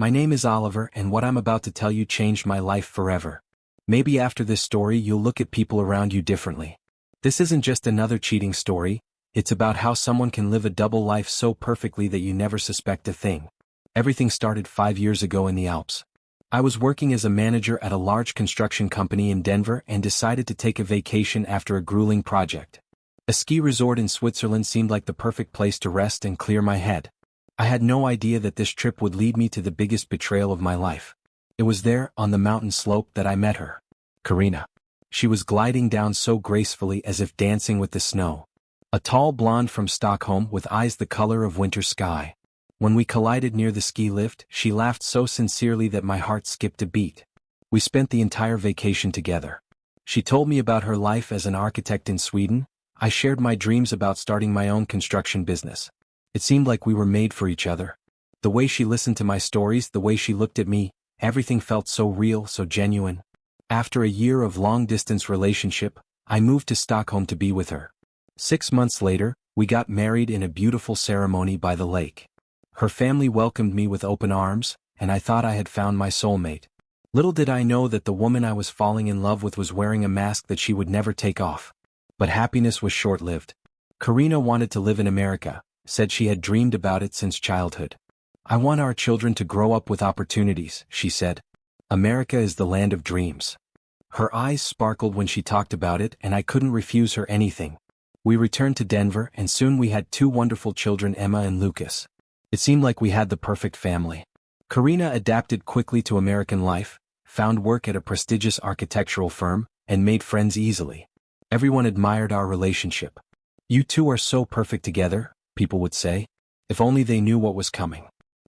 My name is Oliver, and what I'm about to tell you changed my life forever. Maybe after this story you'll look at people around you differently. This isn't just another cheating story, it's about how someone can live a double life so perfectly that you never suspect a thing. Everything started 5 years ago in the Alps. I was working as a manager at a large construction company in Denver and decided to take a vacation after a grueling project. A ski resort in Switzerland seemed like the perfect place to rest and clear my head. I had no idea that this trip would lead me to the biggest betrayal of my life. It was there, on the mountain slope, that I met her. Karina. She was gliding down so gracefully as if dancing with the snow. A tall blonde from Stockholm with eyes the color of winter sky. When we collided near the ski lift, she laughed so sincerely that my heart skipped a beat. We spent the entire vacation together. She told me about her life as an architect in Sweden. I shared my dreams about starting my own construction business. It seemed like we were made for each other. The way she listened to my stories, the way she looked at me, everything felt so real, so genuine. After a year of long-distance relationship, I moved to Stockholm to be with her. 6 months later, we got married in a beautiful ceremony by the lake. Her family welcomed me with open arms, and I thought I had found my soulmate. Little did I know that the woman I was falling in love with was wearing a mask that she would never take off. But happiness was short-lived. Karina wanted to live in America, said she had dreamed about it since childhood. I want our children to grow up with opportunities, she said. America is the land of dreams. Her eyes sparkled when she talked about it, and I couldn't refuse her anything. We returned to Denver, and soon we had 2 wonderful children, Emma and Lucas. It seemed like we had the perfect family. Karina adapted quickly to American life, found work at a prestigious architectural firm, and made friends easily. Everyone admired our relationship. You two are so perfect together, people would say. If only they knew what was coming.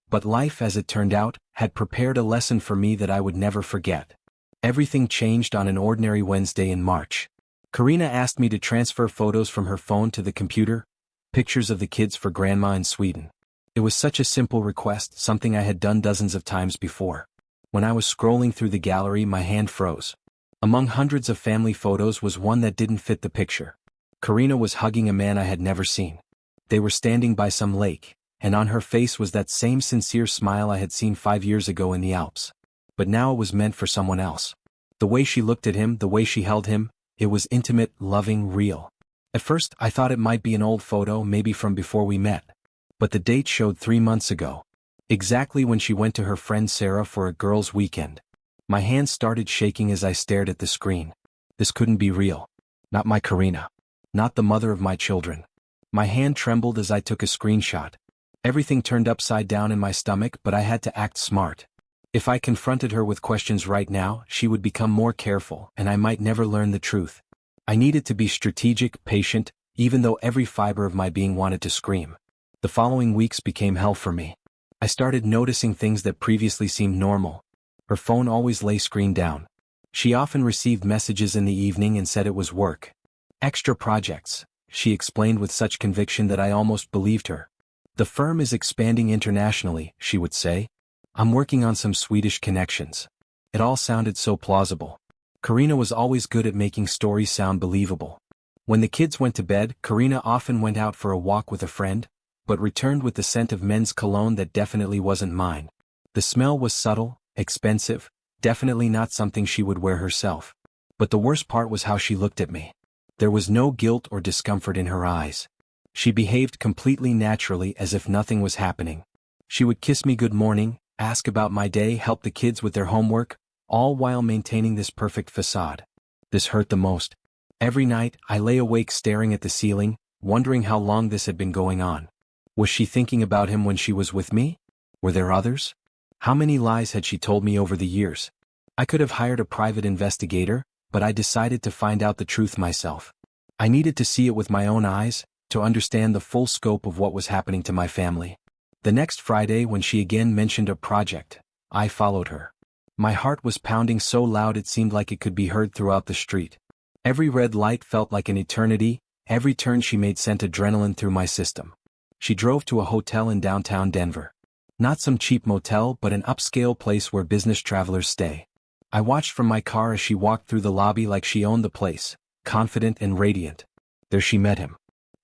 But life, as it turned out, had prepared a lesson for me that I would never forget. Everything changed on an ordinary Wednesday in March. Karina asked me to transfer photos from her phone to the computer, pictures of the kids for Grandma in Sweden. It was such a simple request, something I had done dozens of times before. When I was scrolling through the gallery, my hand froze. Among hundreds of family photos was one that didn't fit the picture. Karina was hugging a man I had never seen. They were standing by some lake, and on her face was that same sincere smile I had seen 5 years ago in the Alps. But now it was meant for someone else. The way she looked at him, the way she held him, it was intimate, loving, real. At first, I thought it might be an old photo, maybe from before we met. But the date showed 3 months ago. Exactly when she went to her friend Sarah for a girls' weekend. My hands started shaking as I stared at the screen. This couldn't be real. Not my Karina. Not the mother of my children. My hand trembled as I took a screenshot. Everything turned upside down in my stomach, but I had to act smart. If I confronted her with questions right now, she would become more careful, and I might never learn the truth. I needed to be strategic, patient, even though every fiber of my being wanted to scream. The following weeks became hell for me. I started noticing things that previously seemed normal. Her phone always lay screen down. She often received messages in the evening and said it was work. Extra projects, she explained with such conviction that I almost believed her. The firm is expanding internationally, she would say. I'm working on some Swedish connections. It all sounded so plausible. Karina was always good at making stories sound believable. When the kids went to bed, Karina often went out for a walk with a friend, but returned with the scent of men's cologne that definitely wasn't mine. The smell was subtle, expensive, definitely not something she would wear herself. But the worst part was how she looked at me. There was no guilt or discomfort in her eyes. She behaved completely naturally, as if nothing was happening. She would kiss me good morning, ask about my day, help the kids with their homework, all while maintaining this perfect facade. This hurt the most. Every night, I lay awake staring at the ceiling, wondering how long this had been going on. Was she thinking about him when she was with me? Were there others? How many lies had she told me over the years? I could have hired a private investigator, but I decided to find out the truth myself. I needed to see it with my own eyes, to understand the full scope of what was happening to my family. The next Friday, when she again mentioned a project, I followed her. My heart was pounding so loud it seemed like it could be heard throughout the street. Every red light felt like an eternity, every turn she made sent adrenaline through my system. She drove to a hotel in downtown Denver. Not some cheap motel, but an upscale place where business travelers stay. I watched from my car as she walked through the lobby like she owned the place, confident and radiant. There she met him.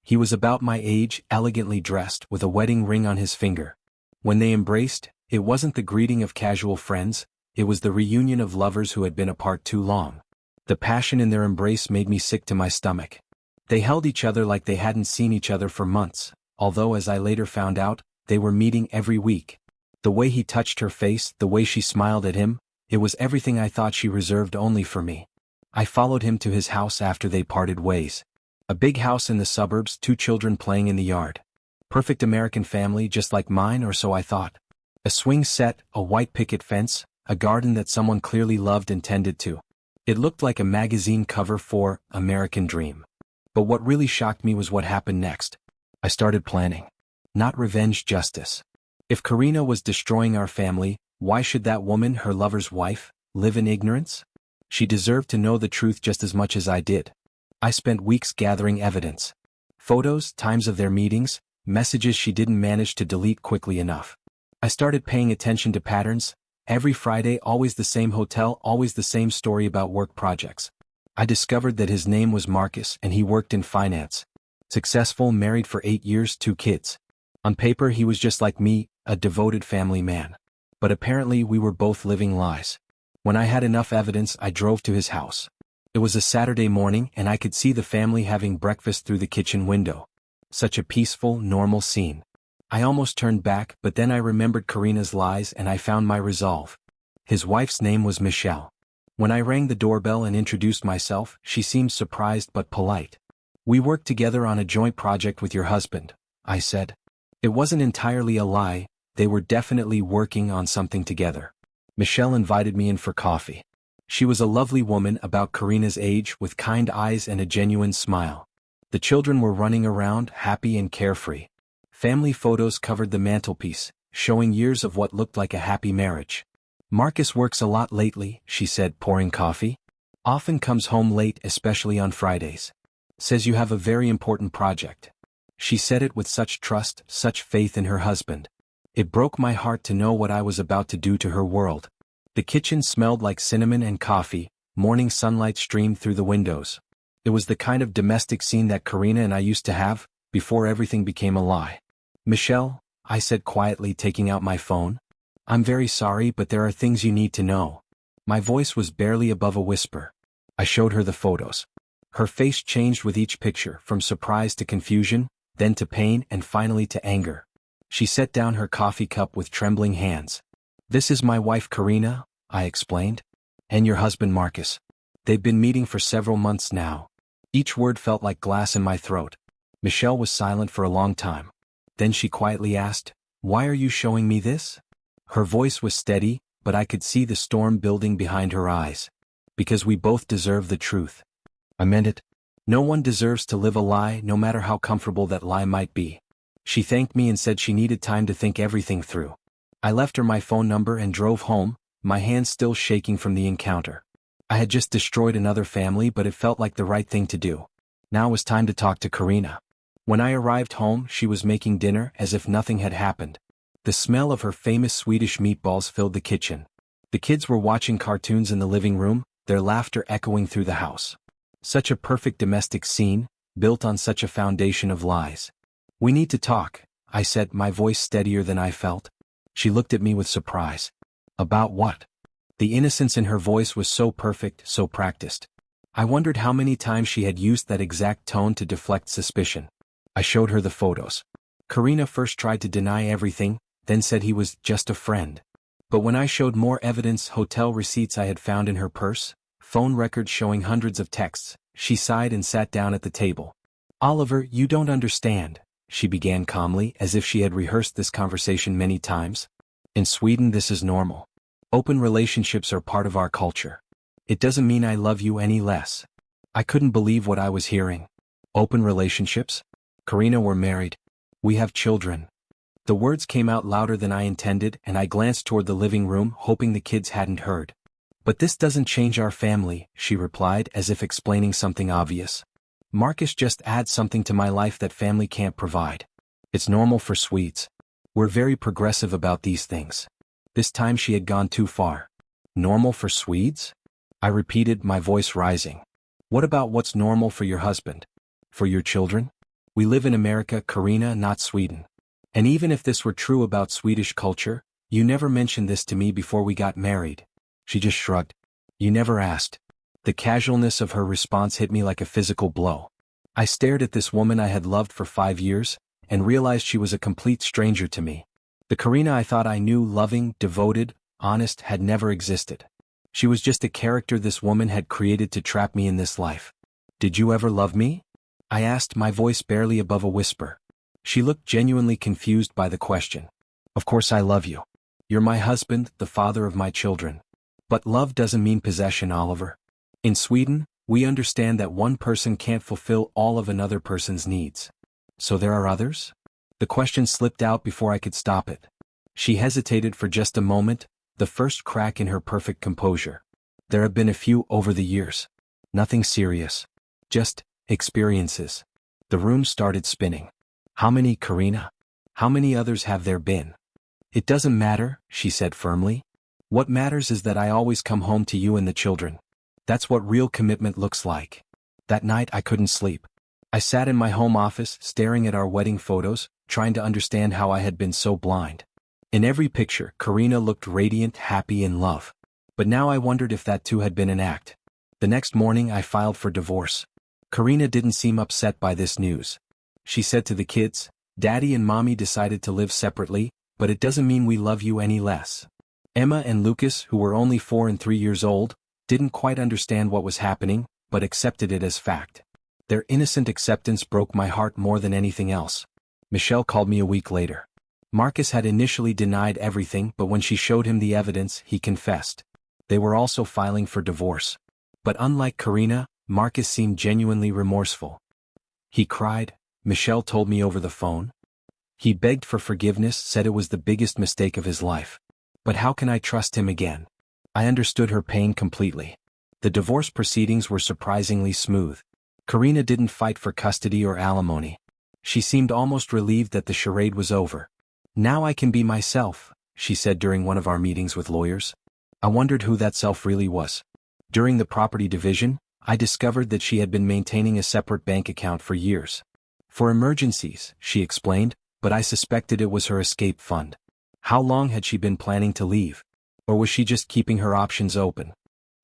He was about my age, elegantly dressed, with a wedding ring on his finger. When they embraced, It wasn't the greeting of casual friends, it was the reunion of lovers who had been apart too long. The passion in their embrace made me sick to my stomach. They held each other like they hadn't seen each other for months, although as I later found out, they were meeting every week. The way he touched her face, the way she smiled at him, it was everything I thought she reserved only for me. I followed him to his house after they parted ways. A big house in the suburbs, 2 children playing in the yard. Perfect American family just like mine, or so I thought. A swing set, a white picket fence, a garden that someone clearly loved and tended to. It looked like a magazine cover for American Dream. But what really shocked me was what happened next. I started planning. Not revenge, justice. If Karina was destroying our family, why should that woman, her lover's wife, live in ignorance? She deserved to know the truth just as much as I did. I spent weeks gathering evidence. Photos, times of their meetings, messages she didn't manage to delete quickly enough. I started paying attention to patterns. Every Friday, always the same hotel, always the same story about work projects. I discovered that his name was Marcus and he worked in finance. Successful, married for 8 years, 2 kids. On paper he was just like me, a devoted family man. But apparently we were both living lies. When I had enough evidence, I drove to his house. It was a Saturday morning and I could see the family having breakfast through the kitchen window. Such a peaceful, normal scene. I almost turned back, but then I remembered Karina's lies and I found my resolve. His wife's name was Michelle. When I rang the doorbell and introduced myself, she seemed surprised but polite. "We worked together on a joint project with your husband," I said. It wasn't entirely a lie, they were definitely working on something together. Michelle invited me in for coffee. She was a lovely woman about Karina's age with kind eyes and a genuine smile. The children were running around, happy and carefree. Family photos covered the mantelpiece, showing years of what looked like a happy marriage. "Marcus works a lot lately," she said, pouring coffee. "Often comes home late, especially on Fridays. Says you have a very important project." She said it with such trust, such faith in her husband. It broke my heart to know what I was about to do to her world. The kitchen smelled like cinnamon and coffee, morning sunlight streamed through the windows. It was the kind of domestic scene that Karina and I used to have, before everything became a lie. "Michelle," I said quietly, taking out my phone. "I'm very sorry, but there are things you need to know." My voice was barely above a whisper. I showed her the photos. Her face changed with each picture, from surprise to confusion, then to pain and finally to anger. She set down her coffee cup with trembling hands. "This is my wife Karina," I explained. "And your husband Marcus. They've been meeting for several months now." Each word felt like glass in my throat. Michelle was silent for a long time. Then she quietly asked, "Why are you showing me this?" Her voice was steady, but I could see the storm building behind her eyes. "Because we both deserve the truth." I meant it. No one deserves to live a lie, no matter how comfortable that lie might be. She thanked me and said she needed time to think everything through. I left her my phone number and drove home, my hands still shaking from the encounter. I had just destroyed another family, but it felt like the right thing to do. Now it was time to talk to Karina. When I arrived home, she was making dinner as if nothing had happened. The smell of her famous Swedish meatballs filled the kitchen. The kids were watching cartoons in the living room, their laughter echoing through the house. Such a perfect domestic scene, built on such a foundation of lies. "We need to talk," I said, my voice steadier than I felt. She looked at me with surprise. "About what?" The innocence in her voice was so perfect, so practiced. I wondered how many times she had used that exact tone to deflect suspicion. I showed her the photos. Karina first tried to deny everything, then said he was just a friend. But when I showed more evidence, hotel receipts I had found in her purse, phone records showing hundreds of texts, she sighed and sat down at the table. "Oliver, you don't understand," she began calmly, as if she had rehearsed this conversation many times. "In Sweden this is normal. Open relationships are part of our culture. It doesn't mean I love you any less." I couldn't believe what I was hearing. Open relationships? Karina, we're married. We have children. The words came out louder than I intended, and I glanced toward the living room, hoping the kids hadn't heard. "But this doesn't change our family," she replied, as if explaining something obvious. "Marcus just adds something to my life that family can't provide. It's normal for Swedes. We're very progressive about these things." This time she had gone too far. "Normal for Swedes?" I repeated, my voice rising. "What about what's normal for your husband? For your children? We live in America, Karina, not Sweden. And even if this were true about Swedish culture, You never mentioned this to me before we got married. She just shrugged. You never asked. The casualness of her response hit me like a physical blow. I stared at this woman I had loved for 5 years, and realized she was a complete stranger to me. The Karina I thought I knew, loving, devoted, honest, had never existed. She was just a character this woman had created to trap me in this life. Did you ever love me? I asked, my voice barely above a whisper. She looked genuinely confused by the question. Of course I love you. You're my husband, the father of my children. But love doesn't mean possession, Oliver. In Sweden, we understand that one person can't fulfill all of another person's needs. So there are others? The question slipped out before I could stop it. She hesitated for just a moment, the first crack in her perfect composure. There have been a few over the years. Nothing serious. Just experiences. The room started spinning. How many, Karina? How many others have there been? It doesn't matter, she said firmly. What matters is that I always come home to you and the children. That's what real commitment looks like. That night I couldn't sleep. I sat in my home office, staring at our wedding photos, trying to understand how I had been so blind. In every picture, Karina looked radiant, happy, in love. But now I wondered if that too had been an act. The next morning I filed for divorce. Karina didn't seem upset by this news. She said to the kids, Daddy and Mommy decided to live separately, but it doesn't mean we love you any less. Emma and Lucas, who were only 4 and 3 years old, didn't quite understand what was happening, but accepted it as fact. Their innocent acceptance broke my heart more than anything else. Michelle called me a week later. Marcus had initially denied everything, but when she showed him the evidence, he confessed. They were also filing for divorce. But unlike Karina, Marcus seemed genuinely remorseful. He cried, Michelle told me over the phone. He begged for forgiveness, said it was the biggest mistake of his life. But how can I trust him again? I understood her pain completely. The divorce proceedings were surprisingly smooth. Karina didn't fight for custody or alimony. She seemed almost relieved that the charade was over. Now I can be myself, she said during one of our meetings with lawyers. I wondered who that self really was. During the property division, I discovered that she had been maintaining a separate bank account for years. For emergencies, she explained, but I suspected it was her escape fund. How long had she been planning to leave? Or was she just keeping her options open?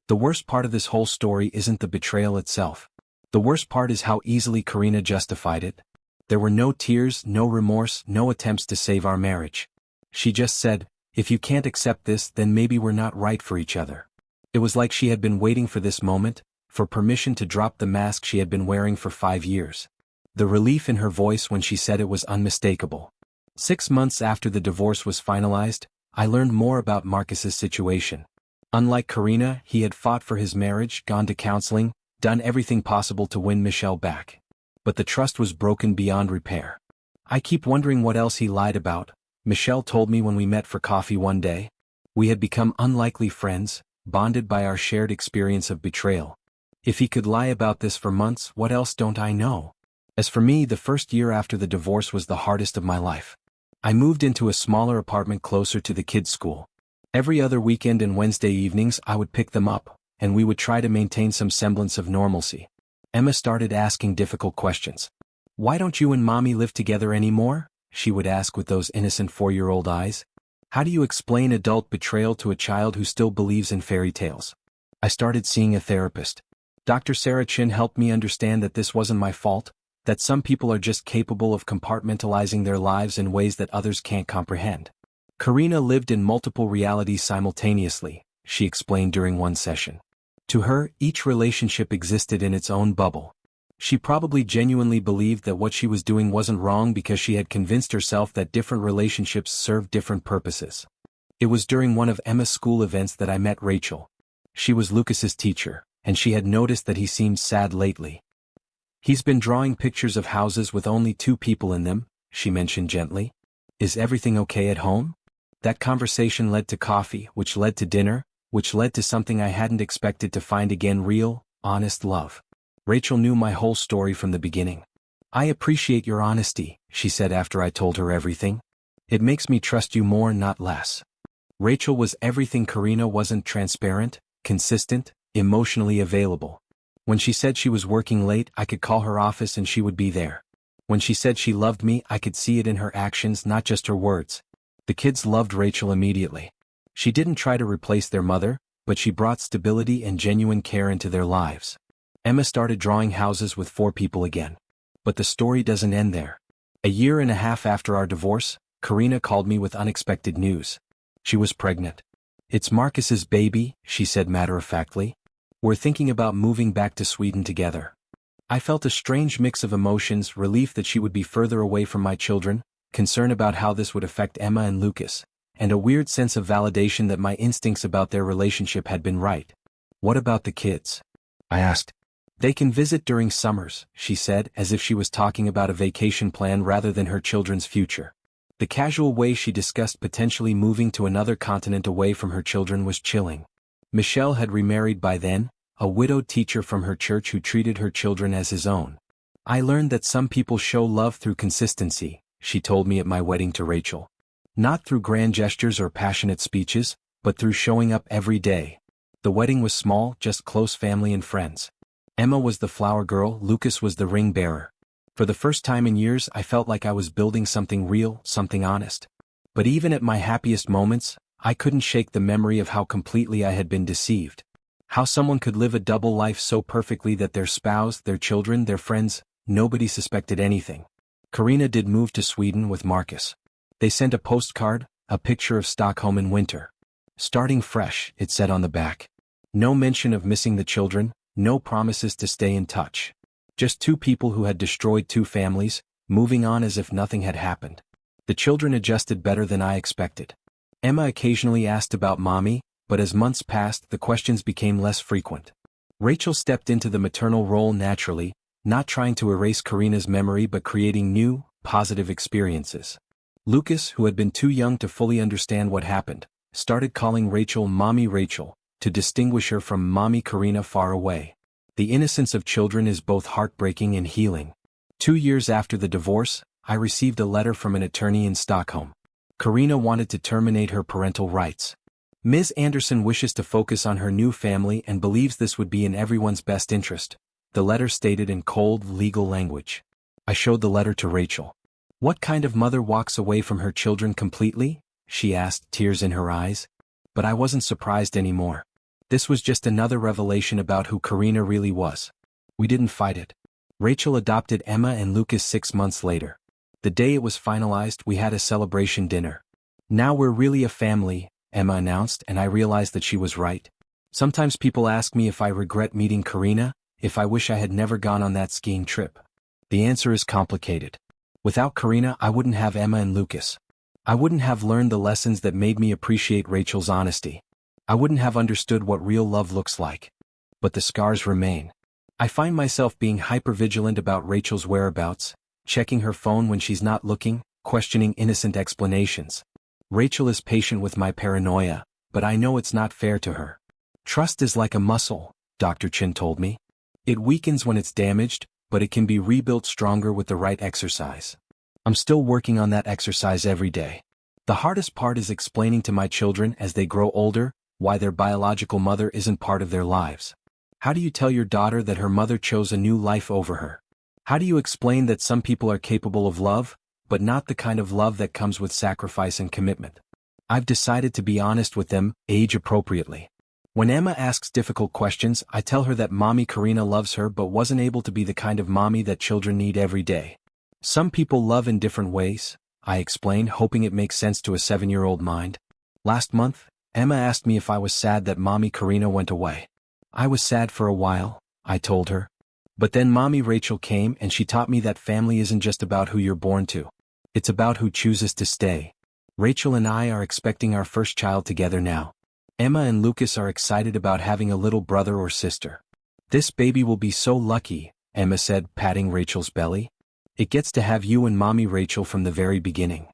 The worst part of this whole story isn't the betrayal itself. The worst part is how easily Karina justified it. There were no tears, no remorse, no attempts to save our marriage. She just said, if you can't accept this, then maybe we're not right for each other. It was like she had been waiting for this moment, for permission to drop the mask she had been wearing for 5 years. The relief in her voice when she said it was unmistakable. 6 months after the divorce was finalized, I learned more about Marcus's situation. Unlike Karina, he had fought for his marriage, gone to counseling, done everything possible to win Michelle back. But the trust was broken beyond repair. I keep wondering what else he lied about, Michelle told me when we met for coffee one day. We had become unlikely friends, bonded by our shared experience of betrayal. If he could lie about this for months, what else don't I know? As for me, the first year after the divorce was the hardest of my life. I moved into a smaller apartment closer to the kids' school. Every other weekend and Wednesday evenings I would pick them up, and we would try to maintain some semblance of normalcy. Emma started asking difficult questions. Why don't you and Mommy live together anymore? She would ask with those innocent 4-year-old eyes. How do you explain adult betrayal to a child who still believes in fairy tales? I started seeing a therapist. Dr. Sarah Chin helped me understand that this wasn't my fault, that some people are just capable of compartmentalizing their lives in ways that others can't comprehend. Karina lived in multiple realities simultaneously, she explained during one session. To her, each relationship existed in its own bubble. She probably genuinely believed that what she was doing wasn't wrong because she had convinced herself that different relationships served different purposes. It was during one of Emma's school events that I met Rachel. She was Lucas's teacher, and she had noticed that he seemed sad lately. He's been drawing pictures of houses with only 2 people in them, she mentioned gently. Is everything okay at home? That conversation led to coffee, which led to dinner, which led to something I hadn't expected to find again: real, honest love. Rachel knew my whole story from the beginning. I appreciate your honesty, she said after I told her everything. It makes me trust you more, not less. Rachel was everything Karina wasn't: transparent, consistent, emotionally available. When she said she was working late, I could call her office and she would be there. When she said she loved me, I could see it in her actions, not just her words. The kids loved Rachel immediately. She didn't try to replace their mother, but she brought stability and genuine care into their lives. Emma started drawing houses with 4 people again. But the story doesn't end there. A year and a half after our divorce, Karina called me with unexpected news. She was pregnant. "It's Marcus's baby," she said matter-of-factly. "We're thinking about moving back to Sweden together." I felt a strange mix of emotions: relief that she would be further away from my children, concern about how this would affect Emma and Lucas, and a weird sense of validation that my instincts about their relationship had been right. "What about the kids?" I asked. "They can visit during summers," she said, as if she was talking about a vacation plan rather than her children's future. The casual way she discussed potentially moving to another continent away from her children was chilling. Michelle had remarried by then, a widowed teacher from her church who treated her children as his own. "I learned that some people show love through consistency," she told me at my wedding to Rachel. "Not through grand gestures or passionate speeches, but through showing up every day." The wedding was small, just close family and friends. Emma was the flower girl, Lucas was the ring bearer. For the first time in years, I felt like I was building something real, something honest. But even at my happiest moments, I couldn't shake the memory of how completely I had been deceived. How someone could live a double life so perfectly that their spouse, their children, their friends, nobody suspected anything. Karina did move to Sweden with Marcus. They sent a postcard, a picture of Stockholm in winter. "Starting fresh," it said on the back. No mention of missing the children, no promises to stay in touch. Just 2 people who had destroyed 2 families, moving on as if nothing had happened. The children adjusted better than I expected. Emma occasionally asked about mommy, but as months passed, the questions became less frequent. Rachel stepped into the maternal role naturally, not trying to erase Karina's memory but creating new, positive experiences. Lucas, who had been too young to fully understand what happened, started calling Rachel Mommy Rachel, to distinguish her from Mommy Karina far away. The innocence of children is both heartbreaking and healing. 2 years after the divorce, I received a letter from an attorney in Stockholm. Karina wanted to terminate her parental rights. Ms. Anderson wishes to focus on her new family and believes this would be in everyone's best interest, the letter stated in cold, legal language. I showed the letter to Rachel. "What kind of mother walks away from her children completely?" she asked, tears in her eyes. But I wasn't surprised anymore. This was just another revelation about who Karina really was. We didn't fight it. Rachel adopted Emma and Lucas 6 months later. The day it was finalized, we had a celebration dinner. "Now we're really a family," Emma announced, and I realized that she was right. Sometimes people ask me if I regret meeting Karina, if I wish I had never gone on that skiing trip. The answer is complicated. Without Karina, I wouldn't have Emma and Lucas. I wouldn't have learned the lessons that made me appreciate Rachel's honesty. I wouldn't have understood what real love looks like. But the scars remain. I find myself being hypervigilant about Rachel's whereabouts, checking her phone when she's not looking, questioning innocent explanations. Rachel is patient with my paranoia, but I know it's not fair to her. "Trust is like a muscle," Dr. Chin told me. "It weakens when it's damaged, but it can be rebuilt stronger with the right exercise." I'm still working on that exercise every day. The hardest part is explaining to my children as they grow older why their biological mother isn't part of their lives. How do you tell your daughter that her mother chose a new life over her? How do you explain that some people are capable of love, but not the kind of love that comes with sacrifice and commitment? I've decided to be honest with them, age appropriately. When Emma asks difficult questions, I tell her that Mommy Karina loves her but wasn't able to be the kind of mommy that children need every day. Some people love in different ways, I explain, hoping it makes sense to a 7-year-old mind. Last month, Emma asked me if I was sad that Mommy Karina went away. I was sad for a while, I told her. But then Mommy Rachel came and she taught me that family isn't just about who you're born to. It's about who chooses to stay. Rachel and I are expecting our first child together now. Emma and Lucas are excited about having a little brother or sister. "This baby will be so lucky," Emma said, patting Rachel's belly. "It gets to have you and Mommy Rachel from the very beginning."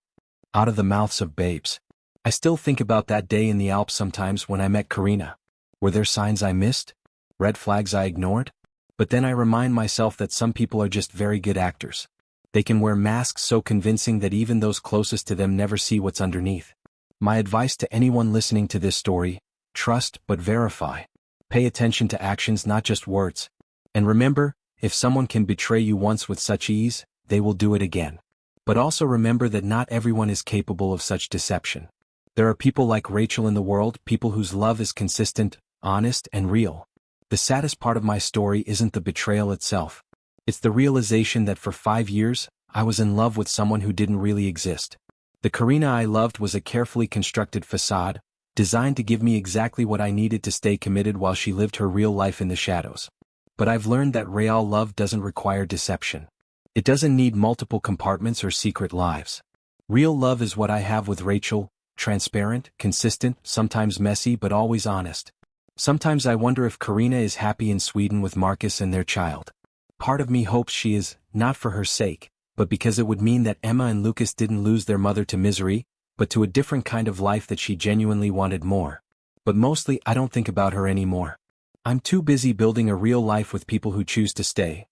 Out of the mouths of babes. I still think about that day in the Alps sometimes when I met Karina. Were there signs I missed? Red flags I ignored? But then I remind myself that some people are just very good actors. They can wear masks so convincing that even those closest to them never see what's underneath. My advice to anyone listening to this story: trust but verify. Pay attention to actions, not just words. And remember, if someone can betray you once with such ease, they will do it again. But also remember that not everyone is capable of such deception. There are people like Rachel in the world, people whose love is consistent, honest, and real. The saddest part of my story isn't the betrayal itself. It's the realization that for 5 years, I was in love with someone who didn't really exist. The Karina I loved was a carefully constructed facade, designed to give me exactly what I needed to stay committed while she lived her real life in the shadows. But I've learned that real love doesn't require deception. It doesn't need multiple compartments or secret lives. Real love is what I have with Rachel, transparent, consistent, sometimes messy but always honest. Sometimes I wonder if Karina is happy in Sweden with Marcus and their child. Part of me hopes she is, not for her sake, but because it would mean that Emma and Lucas didn't lose their mother to misery, but to a different kind of life that she genuinely wanted more. But mostly I don't think about her anymore. I'm too busy building a real life with people who choose to stay.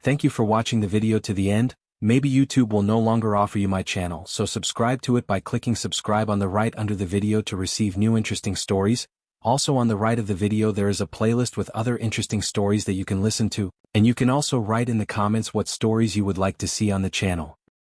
Thank you for watching the video to the end. Maybe YouTube will no longer offer you my channel, so subscribe to it by clicking subscribe on the right under the video to receive new interesting stories. Also on the right of the video there is a playlist with other interesting stories that you can listen to, and you can also write in the comments what stories you would like to see on the channel.